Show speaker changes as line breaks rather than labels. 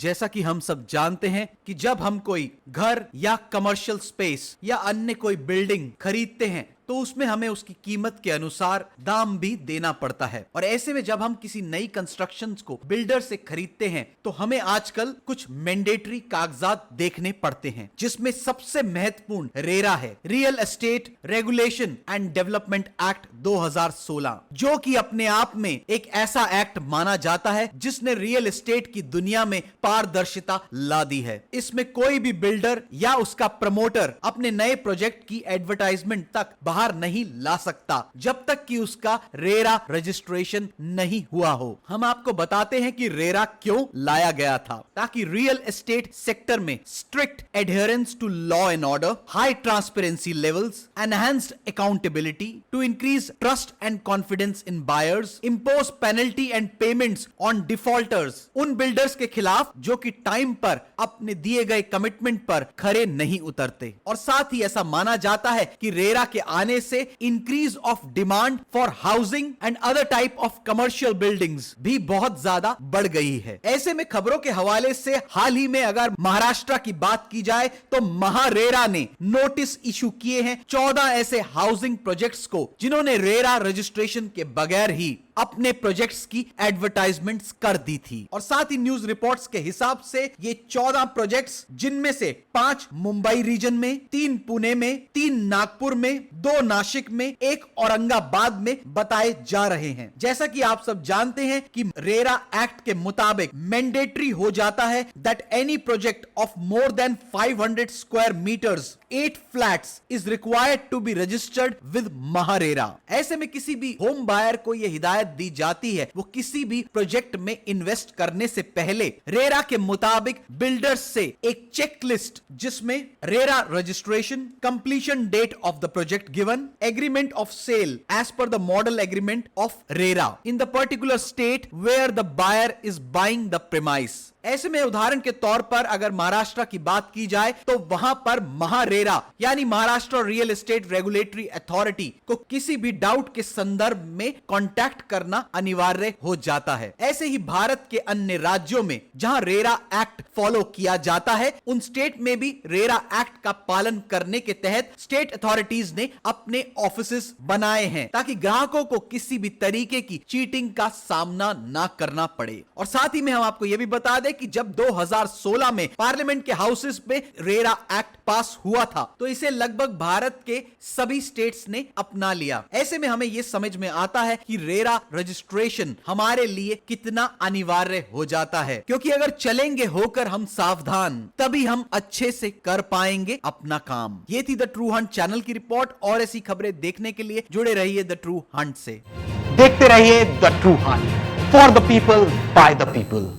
जैसा कि हम सब जानते हैं कि जब हम कोई घर या कमर्शियल स्पेस या अन्य कोई बिल्डिंग खरीदते हैं तो उसमें हमें उसकी कीमत के अनुसार दाम भी देना पड़ता है। और ऐसे में जब हम किसी नई कंस्ट्रक्शंस को बिल्डर से खरीदते हैं तो हमें आजकल कुछ मैंडेटरी कागजात देखने पड़ते हैं, जिसमें सबसे महत्वपूर्ण रेरा है, real estate regulation and development act 2016, जो कि अपने आप में एक ऐसा एक्ट माना जाता है जिसने रियल एस्टेट की दुनिया में पारदर्शिता ला दी है। इसमें कोई भी बिल्डर या उसका प्रमोटर अपने नए प्रोजेक्ट की एडवर्टाइजमेंट तक बाहर नहीं ला सकता जब तक कि उसका रेरा रजिस्ट्रेशन नहीं हुआ हो। हम आपको बताते हैं कि रेरा क्यों लाया गया था, ताकि रियल एस्टेट सेक्टर में strict adherence to law and order, high transparency levels, enhanced accountability to increase trust and confidence in buyers, impose penalty and payments on defaulters, उन बिल्डर्स के खिलाफ जो कि टाइम पर अपने दिए गए कमिटमेंट पर खरे नहीं उतरते। और साथ ही ऐसा माना जाता है कि रेरा के आने से increase of demand for housing and other type of commercial buildings भी बहुत ज्यादा बढ़ गई है। ऐसे में खबरों के हवाले से हाल ही में अगर महाराष्ट्र की बात की जाए तो महारेरा ने नोटिस इशू किए हैं 14 ऐसे हाउसिंग प्रोजेक्ट्स को जिन्होंने रेरा रजिस्ट्रेशन के बगैर ही अपने प्रोजेक्ट्स की एडवर्टाइजमेंट्स कर दी थी। और साथ ही न्यूज रिपोर्ट्स के हिसाब से ये 14 प्रोजेक्ट्स, जिनमें से 5 मुंबई रीजन में, 3 पुणे में, 3 नागपुर में, 2 नासिक में, 1 औरंगाबाद में बताए जा रहे हैं। जैसा कि आप सब जानते हैं कि रेरा एक्ट के मुताबिक मैंडेटरी हो जाता है that any project of more than 500 square metres, 8 flats is required to be registered with MahaRERA. ऐसे में किसी भी होम बायर को यह हिदायत दी जाती है वो किसी भी प्रोजेक्ट में इन्वेस्ट करने से पहले रेरा के मुताबिक बिल्डर्स से एक चेकलिस्ट, जिसमें RERA registration, completion date of the project given, agreement of sale as per the model agreement of RERA in the particular state where the buyer is buying the premise. ऐसे में उदाहरण के तौर पर अगर महाराष्ट्र की बात की जाए तो वहां पर महारेरा यानी Maharashtra real estate regulatory authority को किसी भी डाउट के संदर्भ में कांटेक्ट करना अनिवार्य हो जाता है। ऐसे ही भारत के अन्य राज्यों में जहां रेरा एक्ट फॉलो किया जाता है, उन स्टेट में भी रेरा एक्ट का पालन करने के तहत स्टेट अथॉरिटीज ने अपने ऑफिसेस बनाए हैं ताकि ग्राहकों को किसी भी तरीके की चीटिंग का सामना ना करना पड़े। और साथ ही में हम आपको यह भी बता दें कि जब 2016 में पार्लियामेंट के हाउसेस में रेरा एक्ट पास हुआ था तो इसे लगभग भारत के सभी स्टेट्स ने अपना लिया। ऐसे में हमें यह समझ में आता है कि रेरा रजिस्ट्रेशन हमारे लिए कितना अनिवार्य हो जाता है, क्योंकि अगर चलेंगे होकर हम सावधान तभी हम अच्छे से कर पाएंगे अपना काम। ये थी द ट्रू हंट चैनल की रिपोर्ट, और ऐसी खबरें देखने के लिए जुड़े रहिए द ट्रू हंट से।
देखते रहिए the true Hunt, for the people by the people.